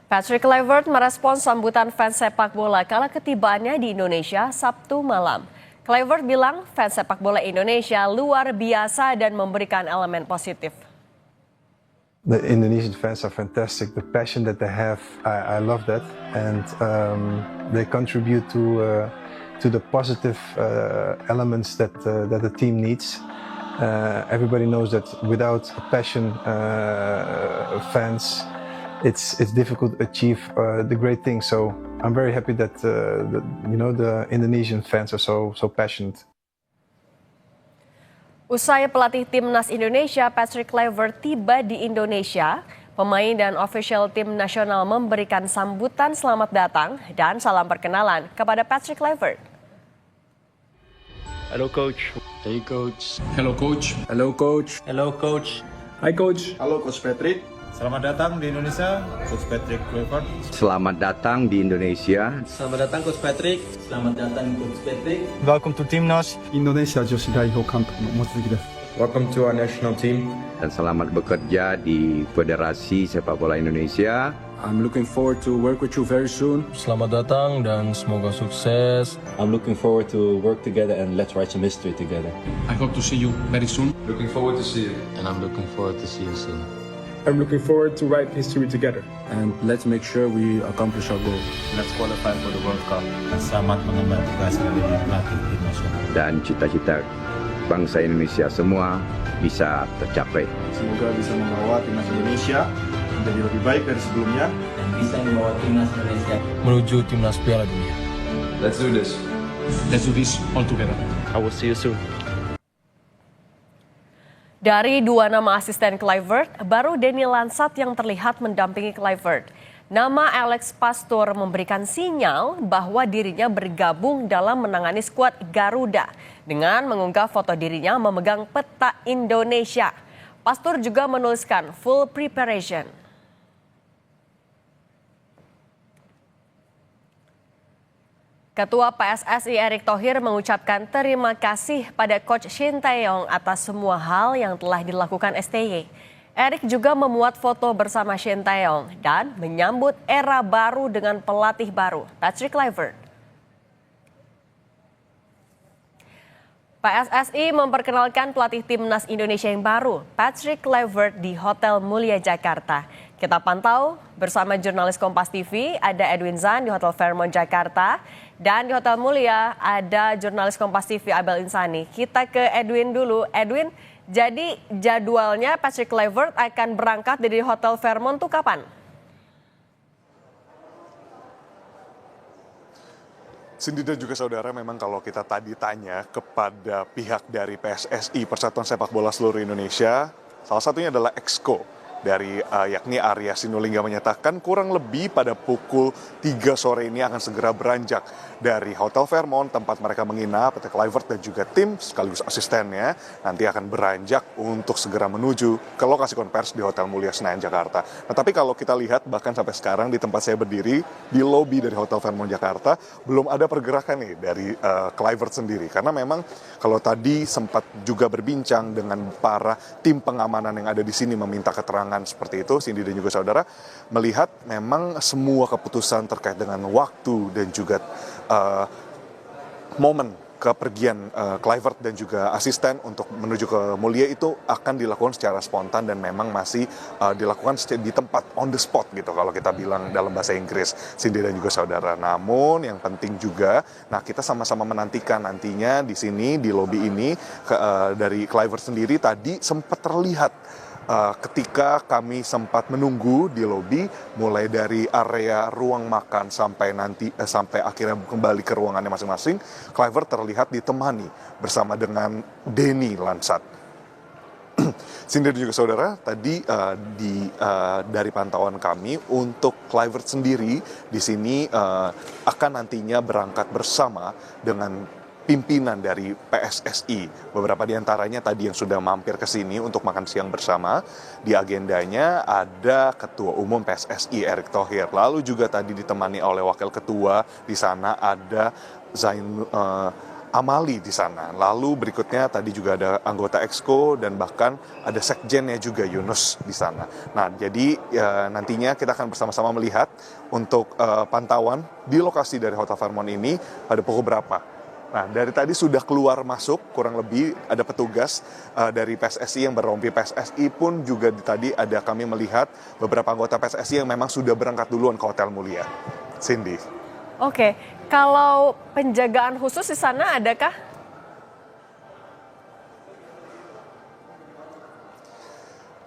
Patrick Kluivert merespons sambutan fans sepak bola kala ketibaannya di Indonesia Sabtu malam. Kluivert bilang fans sepak bola Indonesia luar biasa dan memberikan elemen positif. The Indonesian fans are fantastic. The passion that they have, I love that, and they contribute to the positive elements that the team needs. Everybody knows that without passion, fans, it's difficult to achieve the great things. So I'm very happy that the Indonesian fans are so passionate. Usai pelatih timnas Indonesia Patrick Kluivert tiba di Indonesia, pemain dan official tim nasional memberikan sambutan selamat datang dan salam perkenalan kepada Patrick Kluivert. Hello coach. Hey coach. Hello coach. Hello coach. Hello coach. Hi coach. Halo coach Patrick. Selamat datang di Indonesia, Coach Patrick Kluivert. Selamat datang di Indonesia. Selamat datang Coach Patrick. Selamat datang Coach Patrick. Welcome to Timnas. Indonesia 女子代表監督の望月です。 Welcome to our national team. Dan selamat bekerja di Federasi Sepak Bola Indonesia. I'm looking forward to work with you very soon. Selamat datang dan semoga sukses. I'm looking forward to work together and let's write some history together. I hope to see you very soon. Looking forward to see you. And I'm looking forward to see you soon. I'm looking forward to write history together. And let's make sure we accomplish our goal. Let's qualify for the World Cup. Dan selamat mengemban tugas sebagai pelatih tim nasional. Dan cita-cita bangsa Indonesia semua bisa tercapai. Semoga bisa membawa timnas Indonesia menjadi lebih baik dari sebelumnya Dan bisa membawa timnas Indonesia Menuju timnas Piala Dunia. Let's do this. Let's do this all together. I will see you soon. Dari dua nama asisten Kluivert, baru Denny Lansat yang terlihat mendampingi Kluivert. Nama Alex Pastoor memberikan sinyal bahwa dirinya bergabung dalam menangani skuad Garuda dengan mengunggah foto dirinya memegang peta Indonesia. Pastoor juga menuliskan full preparation. Ketua PSSI Erick Thohir mengucapkan terima kasih pada Coach Shin Tae-yong atas semua hal yang telah dilakukan STY. Erick juga memuat foto bersama Shin Tae-yong dan menyambut era baru dengan pelatih baru, Patrick Kluivert. PSSI memperkenalkan pelatih timnas Indonesia yang baru, Patrick Kluivert di Hotel Mulia Jakarta. Kita pantau bersama jurnalis Kompas TV, ada Edwin Zan di Hotel Fairmont Jakarta. Dan di Hotel Mulia ada jurnalis Kompas TV Abel Insani. Kita ke Edwin dulu. Edwin, jadi jadwalnya Patrick Kluivert akan berangkat dari Hotel Fairmont tuh kapan? Cindy dan juga saudara, memang kalau kita tadi tanya kepada pihak dari PSSI, Persatuan Sepak Bola Seluruh Indonesia, salah satunya adalah Exco dari yakni Arya Sinulinga menyatakan kurang lebih pada pukul 3 sore ini akan segera beranjak dari Hotel Fairmont tempat mereka menginap. Patrick Kluivert dan juga tim sekaligus asistennya nanti akan beranjak untuk segera menuju ke lokasi konvers di Hotel Mulia Senayan Jakarta. Nah, tapi kalau kita lihat bahkan sampai sekarang di tempat saya berdiri di lobi dari Hotel Fairmont Jakarta belum ada pergerakan nih dari Kluivert sendiri, karena memang kalau tadi sempat juga berbincang dengan para tim pengamanan yang ada di sini meminta keterangan seperti itu, Cindy dan juga saudara, melihat memang semua keputusan terkait dengan waktu dan juga momen kepergian Kluivert dan juga asisten untuk menuju ke Mulia itu akan dilakukan secara spontan dan memang masih dilakukan di tempat on the spot gitu kalau kita bilang dalam bahasa Inggris, Cindy dan juga saudara. Namun yang penting juga, nah kita sama-sama menantikan nantinya di sini di lobi ini dari Kluivert sendiri tadi sempat terlihat ketika kami sempat menunggu di lobi, mulai dari area ruang makan sampai akhirnya kembali ke ruangannya masing-masing, Kluivert terlihat ditemani bersama dengan Denny Lansat. Cindy dan juga saudara, tadi dari pantauan kami untuk Kluivert sendiri di sini akan nantinya berangkat bersama dengan pimpinan dari PSSI. Beberapa di antaranya tadi yang sudah mampir ke sini untuk makan siang bersama. Di agendanya ada Ketua Umum PSSI Erick Thohir. Lalu juga tadi ditemani oleh Wakil Ketua di sana ada amali di sana. Lalu berikutnya tadi juga ada anggota Exco dan bahkan ada sekjennya juga Yunus di sana. Nah, jadi nantinya kita akan bersama-sama melihat untuk pantauan di lokasi dari Hotel Fairmont ini pada pukul berapa. Nah, dari tadi sudah keluar masuk, kurang lebih ada petugas dari PSSI yang berrompi PSSI pun juga tadi ada kami melihat beberapa anggota PSSI yang memang sudah berangkat duluan ke Hotel Mulia. Cindy. Oke, kalau penjagaan khusus di sana adakah?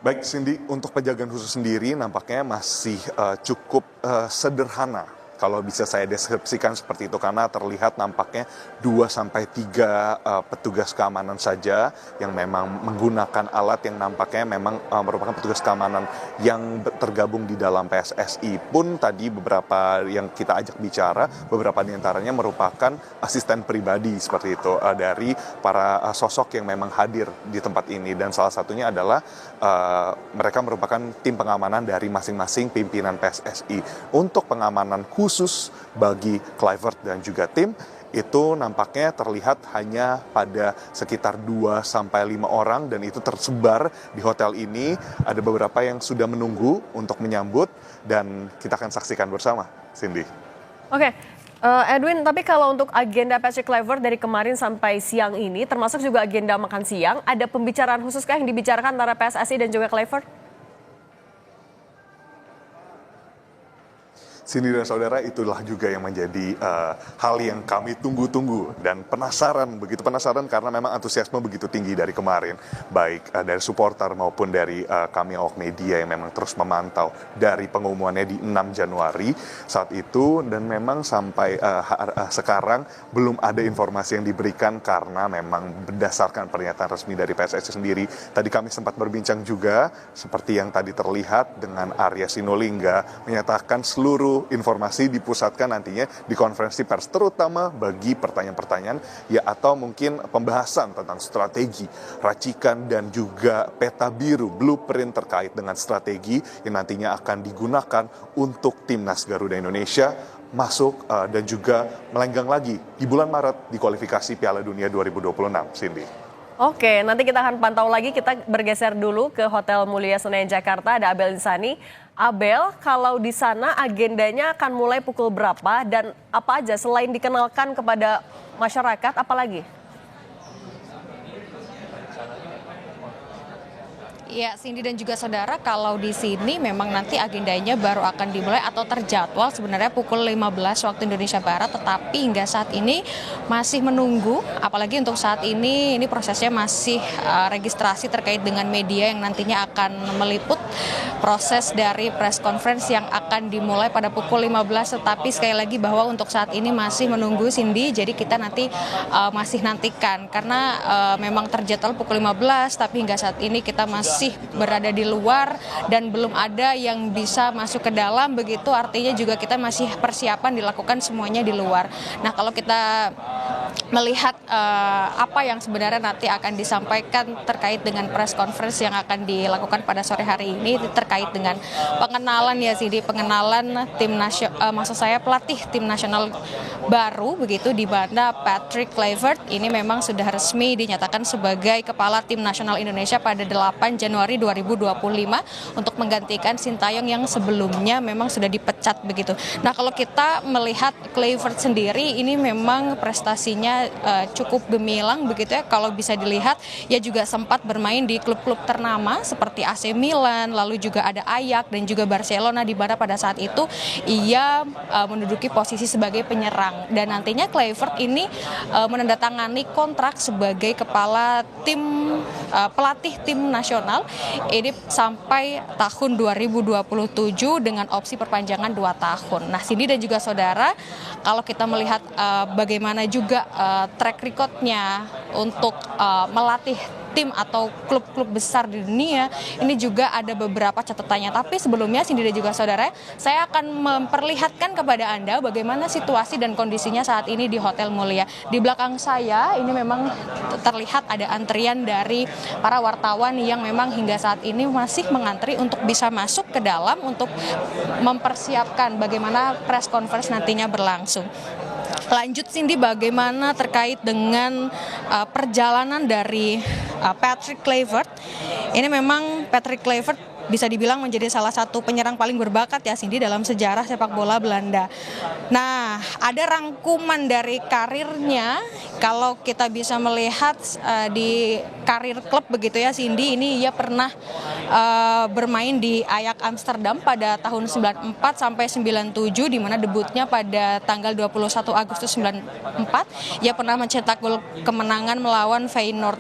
Baik Cindy, untuk penjagaan khusus sendiri nampaknya masih cukup sederhana. Kalau bisa saya deskripsikan seperti itu, karena terlihat nampaknya 2-3 petugas keamanan saja yang memang menggunakan alat yang nampaknya memang merupakan petugas keamanan yang tergabung di dalam PSSI. Pun tadi beberapa yang kita ajak bicara, beberapa diantaranya merupakan asisten pribadi seperti itu dari para sosok yang memang hadir di tempat ini. Dan salah satunya adalah mereka merupakan tim pengamanan dari masing-masing pimpinan PSSI. Untuk pengamanan khusus bagi Kluivert dan juga tim itu nampaknya terlihat hanya pada sekitar 2-5 orang dan itu tersebar di hotel ini. Ada beberapa yang sudah menunggu untuk menyambut dan kita akan saksikan bersama, Cindy. Oke, Edwin, tapi kalau untuk agenda Patrick Kluivert dari kemarin sampai siang ini, termasuk juga agenda makan siang, ada pembicaraan khususkah yang dibicarakan antara PSSI dan juga Kluivert? Cindy dan saudara, itulah juga yang menjadi hal yang kami tunggu-tunggu dan begitu penasaran karena memang antusiasme begitu tinggi dari kemarin, baik dari supporter maupun dari kami awak media yang memang terus memantau dari pengumumannya di 6 Januari saat itu, dan memang sampai sekarang belum ada informasi yang diberikan karena memang berdasarkan pernyataan resmi dari PSSI sendiri. Tadi kami sempat berbincang juga seperti yang tadi terlihat dengan Arya Sinulinga menyatakan seluruh informasi dipusatkan nantinya di konferensi pers, terutama bagi pertanyaan-pertanyaan ya atau mungkin pembahasan tentang strategi, racikan dan juga peta biru, blueprint terkait dengan strategi yang nantinya akan digunakan untuk Timnas Garuda Indonesia masuk dan juga melenggang lagi di bulan Maret di kualifikasi Piala Dunia 2026, Cindy. Oke, nanti kita akan pantau lagi. Kita bergeser dulu ke Hotel Mulia Senayan Jakarta. Ada Abel Insani. Abel, kalau di sana agendanya akan mulai pukul berapa dan apa aja selain dikenalkan kepada masyarakat, apa lagi? Ya, Cindy dan juga saudara, kalau di sini memang nanti agendanya baru akan dimulai atau terjadwal sebenarnya pukul 15 waktu Indonesia Barat, tetapi hingga saat ini masih menunggu, apalagi untuk saat ini prosesnya masih registrasi terkait dengan media yang nantinya akan meliput proses dari press conference yang akan dimulai pada pukul 15, tetapi sekali lagi bahwa untuk saat ini masih menunggu, Cindy, jadi kita nanti masih nantikan karena memang terjadwal pukul 15, tapi hingga saat ini kita masih berada di luar dan belum ada yang bisa masuk ke dalam, begitu artinya juga kita masih persiapan dilakukan semuanya di luar. Nah, kalau kita melihat apa yang sebenarnya nanti akan disampaikan terkait dengan press conference yang akan dilakukan pada sore hari ini terkait dengan pengenalan ya Sidi, pengenalan tim nasional, maksud saya pelatih tim nasional baru begitu, di mana Patrick Kluivert ini memang sudah resmi dinyatakan sebagai kepala tim nasional Indonesia pada 8 Januari 2025 untuk menggantikan Sintayong yang sebelumnya memang sudah dipecat begitu. Nah, kalau kita melihat Kluivert sendiri ini memang prestasinya cukup gemilang begitu ya. Kalau bisa dilihat, ia juga sempat bermain di klub-klub ternama seperti AC Milan, lalu juga ada Ajax dan juga Barcelona, di mana pada saat itu ia menduduki posisi sebagai penyerang. Dan nantinya Kluivert ini menandatangani kontrak sebagai kepala tim pelatih tim nasional ini sampai tahun 2027 dengan opsi perpanjangan 2 tahun. Nah, Cindy dan juga saudara, kalau kita melihat bagaimana juga track recordnya untuk melatih tim atau klub-klub besar di dunia, ini juga ada beberapa catatannya. Tapi sebelumnya, Cindy dan juga saudara, saya akan memperlihatkan kepada Anda bagaimana situasi dan kondisinya saat ini di Hotel Mulia. Di belakang saya ini memang terlihat ada antrian dari para wartawan yang memang hingga saat ini masih mengantri untuk bisa masuk ke dalam untuk mempersiapkan bagaimana press conference nantinya berlangsung. Lanjut Cindy, bagaimana terkait dengan perjalanan dari Patrick Kluivert. Ini memang Patrick Kluivert bisa dibilang menjadi salah satu penyerang paling berbakat ya Cindy dalam sejarah sepak bola Belanda. Nah, ada rangkuman dari karirnya kalau kita bisa melihat di karir klub begitu ya Cindy. Ini ia pernah bermain di Ajax Amsterdam pada tahun 94 sampai 97 di mana debutnya pada tanggal 21 Agustus 94. Ia pernah mencetak gol kemenangan melawan Feyenoord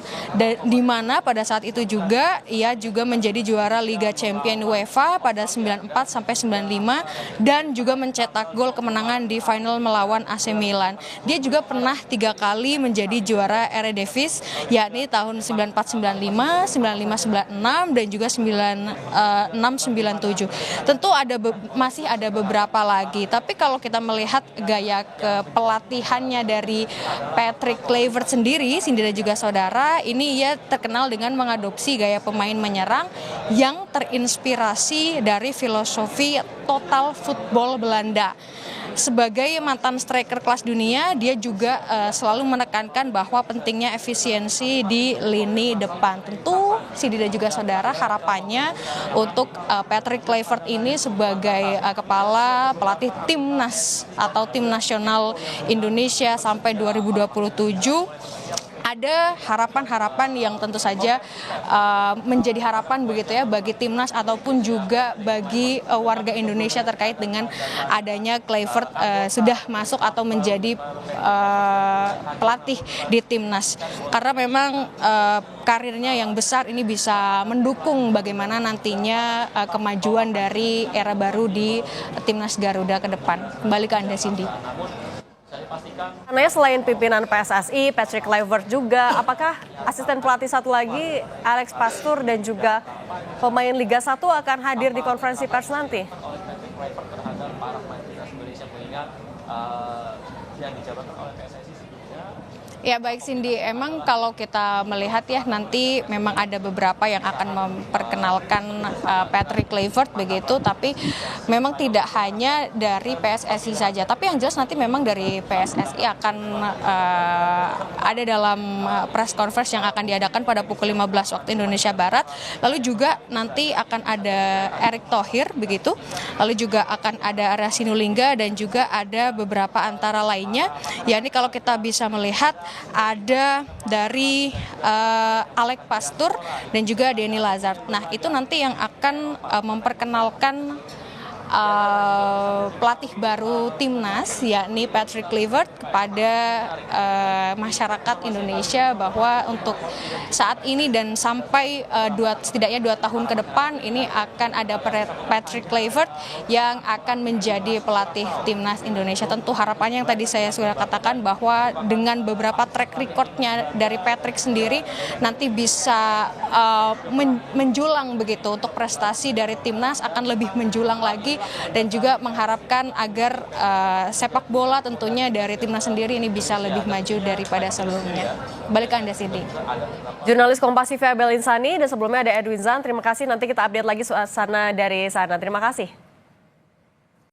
di mana pada saat itu juga ia juga menjadi juara Liga Champion UEFA pada 94 sampai 95 dan juga mencetak gol kemenangan di final melawan AC Milan. Dia juga pernah 3 kali menjadi juara Eredivisie yakni tahun 94-95, 95-96 dan juga 96-97. Tentu masih ada beberapa lagi, tapi kalau kita melihat gaya kepelatihannya dari Patrick Kluivert sendiri, Cindy dan juga saudara, ini ia terkenal dengan mengadopsi gaya pemain menyerang yang terinspirasi dari filosofi total football Belanda. Sebagai mantan striker kelas dunia, dia juga selalu menekankan bahwa pentingnya efisiensi di lini depan. Tentu Cindy dan juga saudara, harapannya untuk Patrick Kluivert ini sebagai kepala pelatih timnas atau tim nasional Indonesia sampai 2027 ada harapan-harapan yang tentu saja menjadi harapan begitu ya bagi timnas ataupun juga bagi warga Indonesia terkait dengan adanya Kluivert sudah masuk atau menjadi pelatih di timnas, karena memang karirnya yang besar ini bisa mendukung bagaimana nantinya kemajuan dari era baru di timnas Garuda ke depan. Kembali ke Anda Cindy. Karena selain pimpinan PSSI, Patrick Kluivert juga, apakah asisten pelatih satu lagi, Alex Pastoor dan juga pemain Liga 1 akan hadir di konferensi pers nanti? Ya baik Cindy, emang kalau kita melihat ya nanti memang ada beberapa yang akan memperkenalkan Patrick Kluivert begitu, tapi memang tidak hanya dari PSSI saja, tapi yang jelas nanti memang dari PSSI akan ada dalam press conference yang akan diadakan pada pukul 15 waktu Indonesia Barat. Lalu juga nanti akan ada Erick Thohir begitu, lalu juga akan ada Arya Sinulinga dan juga ada beberapa antara lainnya. Ya ini kalau kita bisa melihat ada dari Alex Pastoor dan juga Denis Lazard. Nah itu nanti yang akan memperkenalkan pelatih baru timnas yakni Patrick Kluivert kepada masyarakat Indonesia bahwa untuk saat ini dan sampai setidaknya 2 tahun ke depan ini akan ada Patrick Kluivert yang akan menjadi pelatih timnas Indonesia. Tentu harapannya yang tadi saya sudah katakan bahwa dengan beberapa track recordnya dari Patrick sendiri nanti bisa menjulang begitu untuk prestasi dari timnas akan lebih menjulang lagi, dan juga mengharapkan agar sepak bola tentunya dari timnas sendiri ini bisa lebih maju daripada sebelumnya. Balik ke Anda Cindy. Jurnalis Kompas TV Abel Insani dan sebelumnya ada Edwin Zan. Terima kasih, nanti kita update lagi suasana dari sana. Terima kasih.